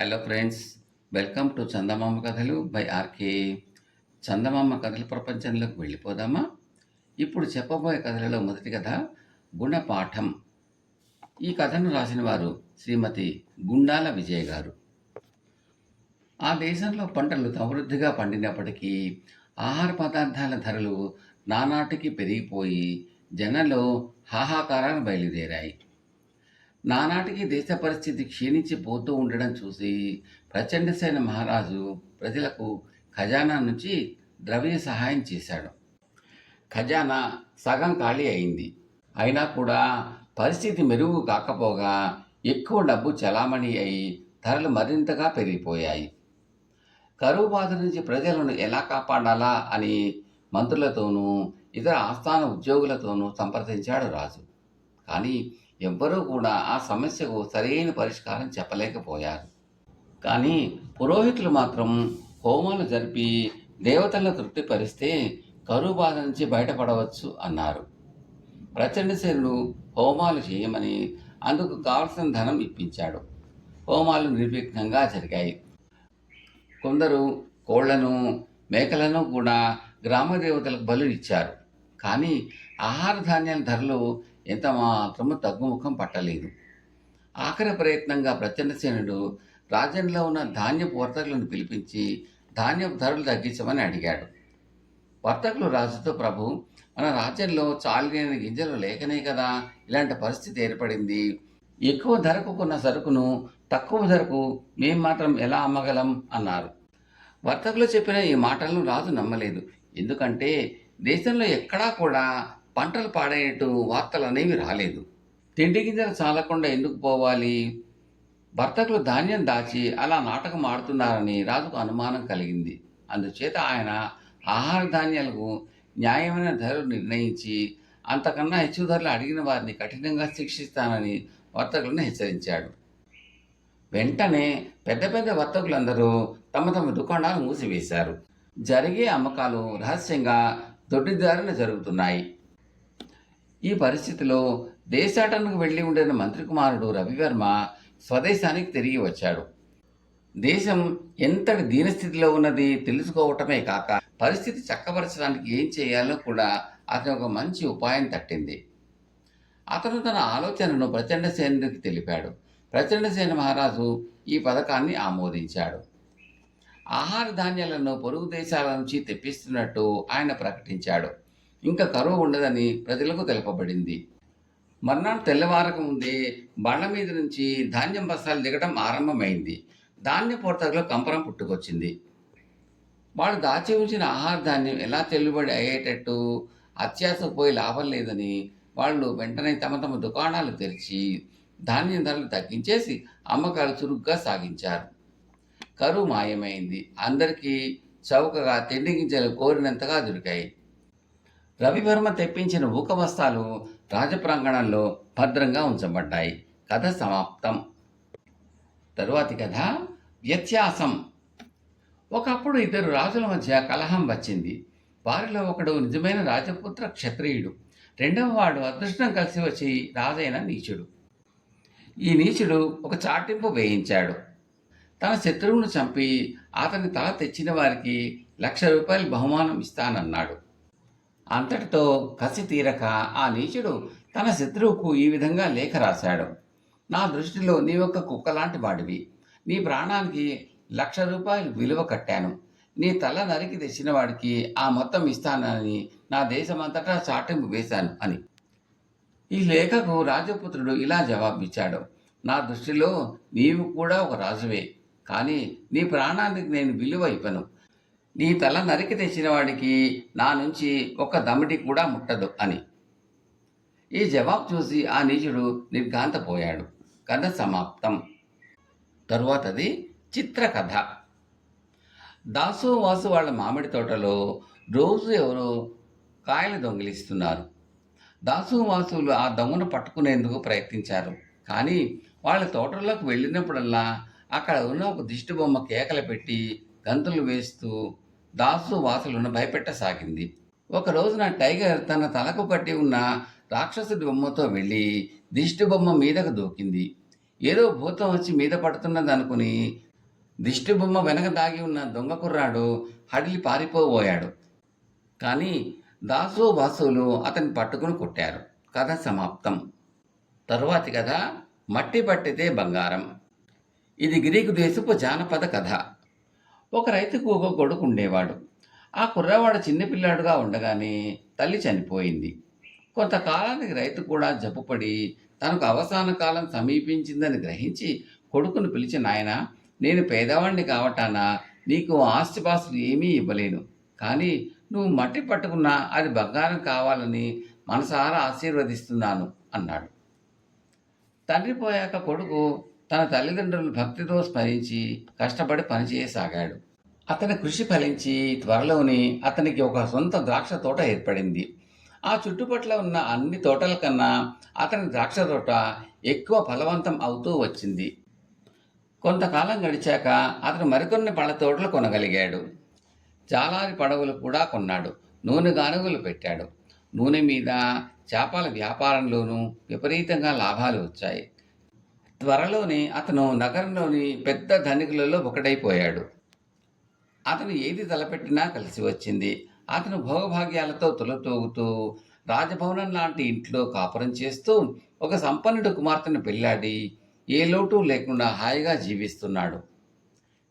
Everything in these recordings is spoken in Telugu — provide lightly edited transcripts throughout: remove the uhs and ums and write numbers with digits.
హలో ఫ్రెండ్స్, వెల్కమ్ టు చందమామ కథలు బై ఆర్కే. చందమామ కథల ప్రపంచంలోకి వెళ్ళిపోదామా? ఇప్పుడు చెప్పబోయే కథలలో మొదటి కథ గుణపాఠం. ఈ కథను రాసిన వారు శ్రీమతి గుండాల విజయ గారు. ఆ దేశంలో పంటలు సమృద్ధిగా పండినప్పటికీ ఆహార పదార్థాల ధరలు నానాటికి పెరిగిపోయి జనంలో హాహాకారాలు బయలుదేరాయి. నానాటికి దేశ పరిస్థితి క్షీణించిపోతూ ఉండడం చూసి ప్రచండసేన మహారాజు ప్రజలకు ఖజానా నుంచి ద్రవ్య సహాయం చేశాడు. ఖజానా సగం ఖాళీ అయింది. అయినా కూడా పరిస్థితి మెరుగు కాకపోగా ఎక్కువ డబ్బు చలామణి అయి ధరలు మరింతగా పెరిగిపోయాయి. కరువు బాధ నుంచి ప్రజలను ఎలా కాపాడాలా అని మంత్రులతోనూ ఇతర ఆస్థాన ఉద్యోగులతోనూ సంప్రదించాడు రాజు. కానీ ఎవ్వరూ కూడా ఆ సమస్యకు సరైన పరిష్కారం చెప్పలేకపోయారు. కానీ పురోహితులు మాత్రం హోమాలు జరిపి దేవతలను తృప్తిపరిస్తే కరువు బాధ నుంచి బయటపడవచ్చు అన్నారు. ప్రచండసేనుడు హోమాలు చేయమని అందుకు కావలసిన ధనం ఇప్పించాడు. హోమాలు నిర్విఘ్నంగా జరిగాయి. కొందరు కోళ్లను, మేకలను కూడా గ్రామ దేవతలకు బలు ఇచ్చారు. కానీ ఆహార ధాన్యాల ధరలు ఎంత మాత్రము తగ్గుముఖం పట్టలేదు. ఆఖరి ప్రయత్నంగా ప్రచండసేనుడు రాజ్యంలో ఉన్న ధాన్యపు వర్తకులను పిలిపించి ధాన్యపు ధరలు తగ్గించమని అడిగాడు. వర్తకులు రాజుతో, ప్రభు, మన రాజ్యంలో చాలిన గింజలు లేకనే కదా ఇలాంటి పరిస్థితి ఏర్పడింది. ఎక్కువ ధరకు కొన్న సరుకును తక్కువ ధరకు మేం మాత్రం ఎలా అమ్మగలం అన్నారు. వర్తకులు చెప్పిన ఈ మాటలను రాజు నమ్మలేదు. ఎందుకంటే దేశంలో ఎక్కడా కూడా పంటలు పాడైనట్టు వార్తలు అనేవి రాలేదు. తిండి గింజలు చాలకుండా ఎందుకు పోవాలి? వర్తకులు ధాన్యం దాచి అలా నాటకం ఆడుతున్నారని రాజుకు అనుమానం కలిగింది. అందుచేత ఆయన ఆహార ధాన్యాలకు న్యాయమైన ధరలు నిర్ణయించి అంతకన్నా హెచ్చు ధరలు అడిగిన వారిని కఠినంగా శిక్షిస్తానని వర్తకులను హెచ్చరించాడు. వెంటనే పెద్ద పెద్ద వర్తకులందరూ తమ తమ దుకాణాలు మూసివేశారు. జరిగే అమ్మకాలు రహస్యంగా దొడ్డిదారిన జరుగుతున్నాయి. ఈ పరిస్థితిలో దేశాటనకు వెళ్లి ఉండిన మంత్రి కుమారుడు రవివర్మ స్వదేశానికి తిరిగి వచ్చాడు. దేశం ఎంతటి దీనస్థితిలో ఉన్నది తెలుసుకోవటమే కాక పరిస్థితి చక్కబరచడానికి ఏం చేయాలో కూడా అతను ఒక మంచి ఉపాయం తట్టింది. అతను తన ఆలోచనను ప్రచండసేనుడికి తెలిపాడు. ప్రచండసేన మహారాజు ఈ పథకాన్ని ఆమోదించాడు. ఆహార ధాన్యాలను పొరుగు దేశాల నుంచి తెప్పిస్తున్నట్టు ఆయన ప్రకటించాడు. ఇంకా కరువు ఉండదని ప్రజలకు తెలుపబడింది. మర్నాడు తెల్లవారక ముందే బండ్ల మీద నుంచి ధాన్యం బస్తాలు దిగడం ఆరంభమైంది. ధాన్య వర్తకులో కంపరం పుట్టుకొచ్చింది. వాళ్ళు దాచి ఉంచిన ఆహార ధాన్యం ఎలా చెల్లుబడి అయ్యేటట్టు అత్యాశకు పోయి లాభం లేదని వాళ్ళు వెంటనే తమ తమ దుకాణాలు తెరిచి ధాన్యం ధరలు తగ్గించేసి అమ్మకాలు చురుగ్గా సాగించారు. కరువు మాయమైంది. అందరికీ చౌకగా తిండి గింజలు కోరినంతగా దొరికాయి. రవివర్మ తెప్పించిన ఊక బస్తాలు రాజప్రాంగణంలో భద్రంగా ఉంచబడ్డాయి. కథ సమాప్తం. తరువాతి కథ వ్యత్యాసం. ఒకప్పుడు ఇద్దరు రాజుల మధ్య కలహం వచ్చింది. వారిలో ఒకడు నిజమైన రాజపుత్ర క్షత్రియుడు. రెండవ వాడు అదృష్టం కలిసి వచ్చి రాజైన నీచుడు. ఈ నీచుడు ఒక చాటింపు వేయించాడు. తన శత్రువును చంపి అతని తల తెచ్చిన వారికి ₹1,00,000 బహుమానం ఇస్తానన్నాడు. అంతటితో కసి తీరక ఆ నీచుడు తన శత్రువుకు ఈ విధంగా లేఖ రాశాడు. నా దృష్టిలో నీ ఒక్క కుక్కలాంటి వాడివి. నీ ప్రాణానికి ₹1,00,000 విలువ కట్టాను. నీ తల నరికి తెచ్చిన వాడికి ఆ మొత్తం ఇస్తానని నా దేశమంతటా చాటింపు వేశాను అని. ఈ లేఖకు రాజపుత్రుడు ఇలా జవాబిచ్చాడు. నా దృష్టిలో నీవు కూడా ఒక రాజువే. కానీ నీ ప్రాణానికి నేను విలువ ఇవ్వను. నీ తల నరికి తెచ్చిన వాడికి నా నుంచి ఒక్క దమిడి కూడా ముట్టదు అని. ఈ జవాబు చూసి ఆ నీచుడు నిర్ఘాంతపోయాడు. కథ సమాప్తం. తరువాతది చిత్రకథ. దాసు వాసు వాళ్ళ మామిడి తోటలో రోజు ఎవరో కాయలు దొంగిలిస్తున్నారు. దాసు వాసులు ఆ దొంగను పట్టుకునేందుకు ప్రయత్నించారు. కానీ వాళ్ళ తోటలోకి వెళ్ళినప్పుడల్లా అక్కడ ఉన్న ఒక దిష్టి బొమ్మ కేకలు పెట్టి గంతులు వేస్తూ దాసు వాసులను భయపెట్టసాగింది. ఒక రోజున టైగర్ తన తలకు కట్టి ఉన్న రాక్షసుడి బొమ్మతో వెళ్ళి దిష్టి బొమ్మ మీదకు దూకింది. ఏదో భూతం వచ్చి మీద పడుతున్నది అనుకుని దిష్టిబొమ్మ వెనక దాగి ఉన్న దొంగ కుర్రాడు హడిలి పారిపోబోయాడు. కానీ దాసు బాసులు అతన్ని పట్టుకుని కొట్టారు. కథ సమాప్తం. తరువాతి కథ మట్టి పట్టితే బంగారం. ఇది గ్రీకు దేశపు జానపద కథ. ఒక రైతుకు ఒక కొడుకు ఉండేవాడు. ఆ కుర్రవాడు చిన్నపిల్లాడుగా ఉండగానే తల్లి చనిపోయింది. కొంతకాలానికి రైతు కూడా జబ్బుపడి తనకు అవసాన కాలం సమీపించిందని గ్రహించి కొడుకును పిలిచి, నాయనా, నేను పేదవాడిని కావటాన నీకు ఆస్తిపాస్తులు ఏమీ ఇవ్వలేను, కానీ నువ్వు మట్టి పట్టుకున్నా అది బంగారం కావాలని మనసారా ఆశీర్వదిస్తున్నాను అన్నాడు. తండ్రి పోయాక కొడుకు తన తల్లిదండ్రులు భక్తితో స్మరించి కష్టపడి పనిచేయసాగాడు. అతని కృషి ఫలించి త్వరలోనే అతనికి ఒక సొంత ద్రాక్ష తోట ఏర్పడింది. ఆ చుట్టుపట్ల ఉన్న అన్ని తోటల కన్నా అతని ద్రాక్ష తోట ఎక్కువ ఫలవంతం అవుతూ వచ్చింది. కొంతకాలం గడిచాక అతను మరికొన్ని పళ్ళ తోటలు కొనగలిగాడు. జాలారి పడవలు కూడా కొన్నాడు. నూనె గానుగలు పెట్టాడు. నూనె మీద, చేపల వ్యాపారంలోనూ విపరీతంగా లాభాలు వచ్చాయి. త్వరలోనే అతను నగరంలోని పెద్ద ధనికులలో ఒకడైపోయాడు. అతను ఏది తలపెట్టినా కలిసి వచ్చింది. అతను భోగభాగ్యాలతో తులతూగుతూ రాజభవనం లాంటి ఇంట్లో కాపురం చేస్తూ ఒక సంపన్నుడు కుమార్తెను పెళ్ళాడి ఏ లోటు లేకుండా హాయిగా జీవిస్తున్నాడు.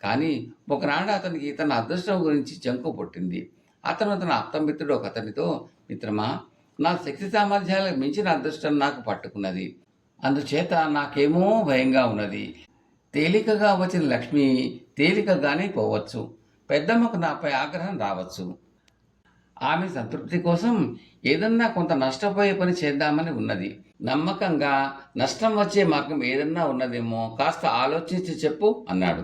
కానీ ఒకనాడు అతనికి తన అదృష్టం గురించి జంకు పుట్టింది. అతను తన ఆప్తమిత్రుడు ఒక అతనితో, మిత్రమా, నా శక్తి సామర్థ్యాలకు మించిన అదృష్టం నాకు పట్టుకున్నది. అందుచేత నాకేమో భయంగా ఉన్నది. తేలికగా వచ్చిన లక్ష్మి తేలికగానే పోవచ్చు. పెద్దమ్మకు నాపై ఆగ్రహం రావచ్చు. ఆమె సంతృప్తి కోసం ఏదన్నా కొంత నష్టపోయే పని చేద్దామని ఉన్నది. నమ్మకంగా నష్టం వచ్చే మార్గం ఏదన్నా ఉన్నదేమో కాస్త ఆలోచించి చెప్పు అన్నాడు.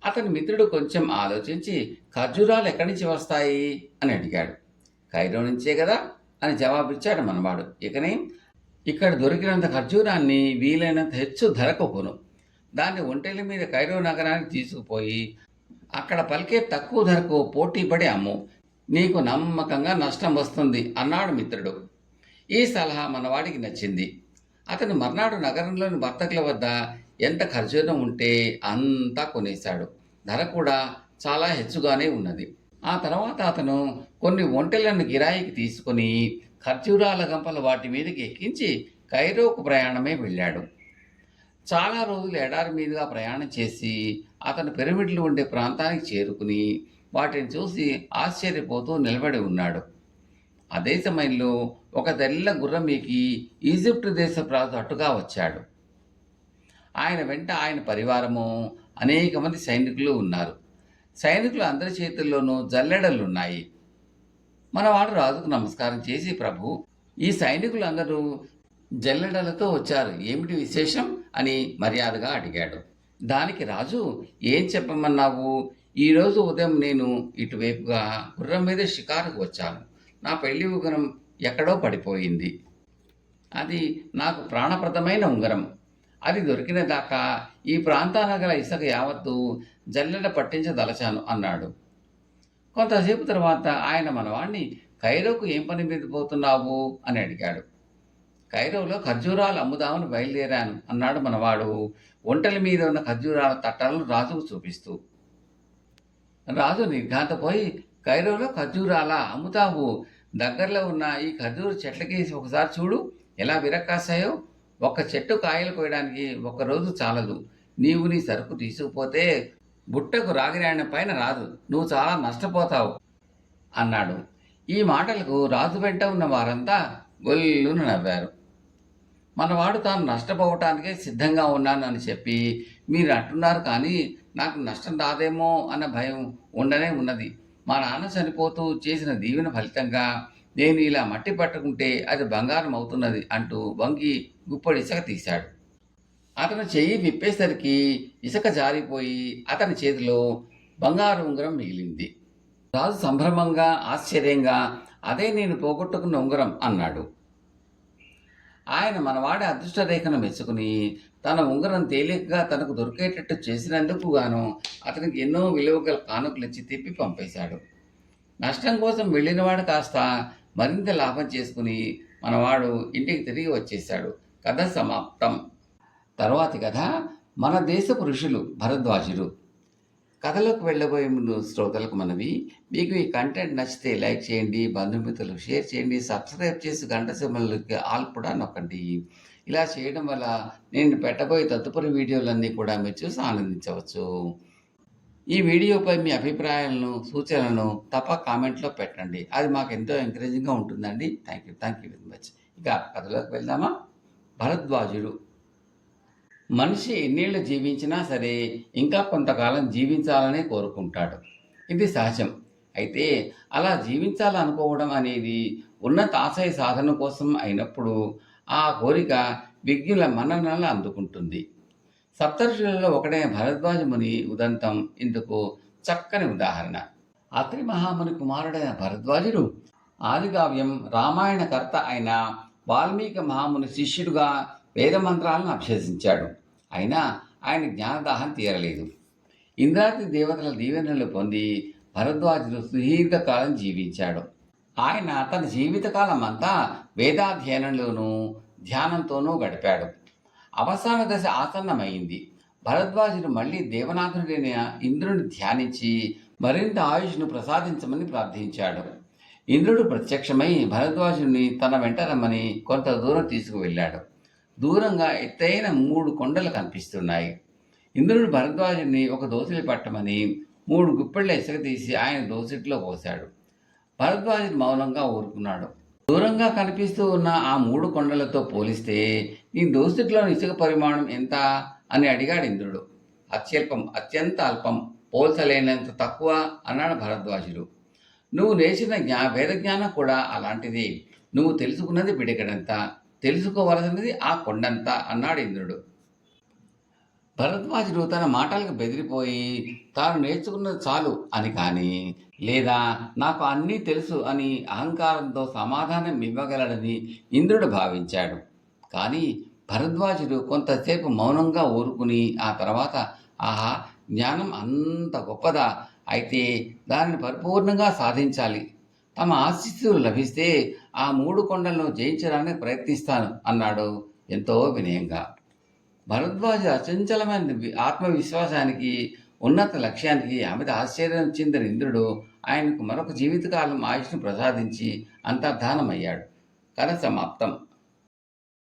అతని మిత్రుడు కొంచెం ఆలోచించి, ఖర్జూరాలు ఎక్కడి నుంచి వస్తాయి అని అడిగాడు. కైరో నుంచే కదా అని జవాబిచ్చాడు మనవాడు. ఇకనే ఇక్కడ దొరికినంత ఖర్జూరాన్ని వీలైనంత హెచ్చు ధరకు కొను. దాన్ని ఒంటెల మీద కైరో నగరానికి తీసుకుపోయి అక్కడ పలికే తక్కువ ధరకు పోటీపడి అమ్ము. నీకు నమ్మకంగా నష్టం వస్తుంది అన్నాడు మిత్రుడు. ఈ సలహా మనవాడికి నచ్చింది. అతను మర్నాడు నగరంలోని వర్తకుల వద్ద ఎంత ఖర్జూరం ఉంటే అంతా కొనేశాడు. ధర కూడా చాలా హెచ్చుగానే ఉన్నది. ఆ తర్వాత అతను కొన్ని ఒంటెలను గిరాయికి తీసుకుని ఖర్జూరాల గంపలు వాటి మీదకి ఎక్కించి కైరోకు ప్రయాణమే వెళ్ళాడు. చాలా రోజులు ఎడారి మీదుగా ప్రయాణం చేసి అతను పిరమిడ్లు ఉండే ప్రాంతానికి చేరుకుని వాటిని చూసి ఆశ్చర్యపోతూ నిలబడి ఉన్నాడు. అదే సమయంలో ఒక తెల్ల గుర్రం ఎక్కి ఈజిప్టు దేశపు రాజు అటుగా వచ్చాడు. ఆయన వెంట ఆయన పరివారము, అనేక మంది సైనికులు ఉన్నారు. సైనికులు అందరి చేతుల్లోనూ జల్లెడలున్నాయి. మనవాడు రాజుకు నమస్కారం చేసి, ప్రభు, ఈ సైనికులందరూ జల్లెడలతో వచ్చారు, ఏమిటి విశేషం అని మర్యాదగా అడిగాడు. దానికి రాజు, ఏం చెప్పమన్నావు? ఈరోజు ఉదయం నేను ఇటువైపుగా గుర్రం మీద షికారుకు వచ్చాను. నా పెళ్లి ఉంగరం ఎక్కడో పడిపోయింది. అది నాకు ప్రాణప్రదమైన ఉంగరం. అది దొరికిన దాకా ఈ ప్రాంతాన గల ఇసుక యావత్తు జల్లెడ పట్టించదలచాను అన్నాడు. కొంతసేపు తర్వాత ఆయన మనవాణ్ణి, కైరోకు ఏం పని మీద పోతున్నావు అని అడిగాడు. కైరోలో ఖర్జూరాలు అమ్ముదామని బయలుదేరాను అన్నాడు మనవాడు, ఒంటెల మీద ఉన్న ఖర్జూరాల తట్టలను రాజుకు చూపిస్తూ. రాజు నిర్ఘాంతపోయి, కైరోలో ఖర్జూరాలా అమ్ముతావు? దగ్గరలో ఉన్న ఈ ఖర్జూరు చెట్లకేసి ఒకసారి చూడు, ఎలా విరక్కాసాయో. ఒక్క చెట్టు కాయలు కోయడానికి ఒక్కరోజు చాలదు. నీవు నీ సరుకు తీసుకుపోతే బుట్టకు రాగిరాయన పైన రాదు. నువ్వు చాలా నష్టపోతావు అన్నాడు. ఈ మాటలకు రాజు వెంట ఉన్న వారంతా గొల్లును నవ్వారు. మనవాడు తాను నష్టపోవటానికే సిద్ధంగా ఉన్నాను అని చెప్పి, మీరు అంటున్నారు, కానీ నాకు నష్టం రాదేమో అన్న భయం ఉండనే ఉన్నది. మా నాన్న చనిపోతూ చేసిన దీవెన ఫలితంగా నేను ఇలా మట్టి పట్టుకుంటే అది బంగారం అవుతున్నది అంటూ వంగి గుప్పడి ఇసుక తీశాడు. అతను చెయ్యి విప్పేసరికి ఇసుక జారిపోయి అతని చేతిలో బంగారు ఉంగరం మిగిలింది. రాజు సంభ్రమంగా, ఆశ్చర్యంగా, అదే నేను పోగొట్టుకున్న ఉంగరం అన్నాడు. ఆయన మనవాడి అదృష్టరేఖను మెచ్చుకుని తన ఉంగరం తేలికగా తనకు దొరికేటట్టు చేసినందుకు గాను అతనికి ఎన్నో విలువగల కానుకలిచ్చి తిప్పి పంపేశాడు. నష్టం కోసం వెళ్ళినవాడు కాస్త మరింత లాభం చేసుకుని మనవాడు ఇంటికి తిరిగి వచ్చేశాడు. కథ సమాప్తం. తరువాతి కథ మన దేశపు ఋషులు భరద్వాజుడు. కథలోకి వెళ్ళబోయే ముందు శ్రోతలకు మనవి, మీకు ఈ కంటెంట్ నచ్చితే లైక్ చేయండి, బంధుమిత్రులకు షేర్ చేయండి, సబ్స్క్రైబ్ చేసి గంట సింబల్‌కి ఆల్ కూడా నొక్కండి. ఇలా చేయడం వల్ల నేను పెట్టబోయే తదుపరి వీడియోలన్నీ కూడా మీరు చూసి ఆనందించవచ్చు. ఈ వీడియోపై మీ అభిప్రాయాలను, సూచనలను కామెంట్‌లో పెట్టండి. అది మాకెంతో ఎంకరేజింగ్‌గా ఉంటుందండి. Thank you very much. ఇక కథలోకి వెళ్దామా? భరద్వాజుడు. మనిషి ఎన్నేళ్ళు జీవించినా సరే ఇంకా కొంతకాలం జీవించాలనే కోరుకుంటాడు. ఇది సహజం. అయితే అలా జీవించాలనుకోవడం అనేది ఉన్నత ఆశయ సాధన కోసం అయినప్పుడు ఆ కోరిక విజ్ఞుల మన్ననలు అందుకుంటుంది. సప్తర్షులలో ఒకడైన భరద్వాజ ముని ఉదంతం ఇందుకు చక్కని ఉదాహరణ. అత్రి మహాముని కుమారుడైన భరద్వాజుడు ఆదికావ్యం రామాయణకర్త అయిన వాల్మీకి మహాముని శిష్యుడుగా వేదమంత్రాలను అభ్యసించాడు. అయినా ఆయన జ్ఞానదాహం తీరలేదు. ఇంద్రాది దేవతల దీవెనలు పొంది భరద్వాజుడు సుదీర్ఘకాలం జీవించాడు. ఆయన తన జీవితకాలం అంతా వేదాధ్యయనంలోనూ ధ్యానంతోనూ గడిపాడు. అవసాన దశ ఆసన్నమైంది. భరద్వాజుడు మళ్ళీ దేవనాథుడైన ఇంద్రుని ధ్యానించి మరింత ఆయుష్ను ప్రసాదించమని ప్రార్థించాడు. ఇంద్రుడు ప్రత్యక్షమై భరద్వాజుడిని తన వెంట రమ్మని కొంత దూరం తీసుకువెళ్ళాడు. దూరంగా ఎత్తైన 3 కొండలు కనిపిస్తున్నాయి. ఇంద్రుడు భరద్వాజుడిని ఒక దోసిలి పట్టమని 3 గుప్పెళ్ల ఇసుక తీసి ఆయన దోసిట్లో పోశాడు. భరద్వాజుడు మౌనంగా ఊరుకున్నాడు. దూరంగా కనిపిస్తూ ఉన్న ఆ 3 కొండలతో పోలిస్తే నీ దోసిట్లోని ఇసుక పరిమాణం ఎంత అని అడిగాడు ఇంద్రుడు. అత్యంత అల్పం, పోల్చలేనంత తక్కువ అన్నాడు భరద్వాజుడు. నువ్వు నేర్చిన వేద జ్ఞానం కూడా అలాంటిది. నువ్వు తెలుసుకున్నది పిడికెడంత, తెలుసుకోవలసినది ఆ కొండంత అన్నాడు ఇంద్రుడు. భరద్వాజుడు తన మాటలకు బెదిరిపోయి తాను నేర్చుకున్నది చాలు అని కానీ, లేదా నాకు అన్నీ తెలుసు అని అహంకారంతో సమాధానం ఇవ్వగలడని ఇంద్రుడు భావించాడు. కానీ భరద్వాజుడు కొంతసేపు మౌనంగా ఊరుకుని ఆ తర్వాత, ఆహా, జ్ఞానం అంత గొప్పదా, అయితే దానిని పరిపూర్ణంగా సాధించాలి. తమ ఆశీస్సులు లభిస్తే ఆ 3 కొండలను జయించడానికి ప్రయత్నిస్తాను అన్నాడు ఎంతో వినయంగా. భరద్వాజ అచంచలమైన ఆత్మవిశ్వాసానికి, ఉన్నత లక్ష్యానికి అమిత ఆశ్చర్యం చెందిన ఇంద్రుడు ఆయనకు మరొక జీవితకాలం ఆయుష్ను ప్రసాదించి అంతర్ధానమయ్యాడు. కథ సమాప్తం.